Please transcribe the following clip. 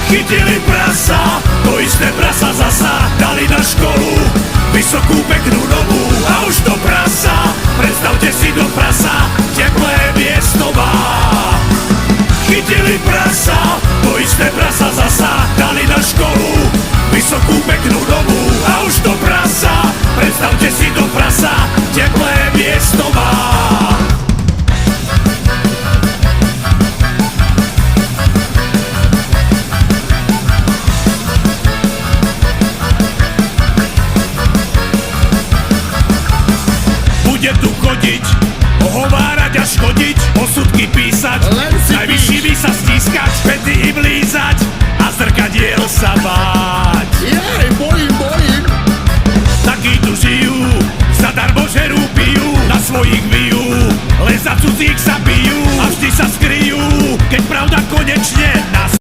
Chytili prasa, to isté prasa zasa dali na školu, vysokú peknú novú. A už to prasa, predstavte si do prasa, teplé miesto má. Chytili prasa, to isté prasa zasa dali na školu, vysokú peknú novú. A už to prasa, predstavte si do prasa, teplé miesto má. Bude tu chodiť, ohovárať a škodiť, posudky písať, najvyššími sa stískať, pety im lízať a zrkadiel sa báť. Jej, bojím. Takí tu žijú, zadarmo žerú, pijú, na svojich bijú, len za cudzích sa bijú a vždy sa skryjú, keď pravda konečne nás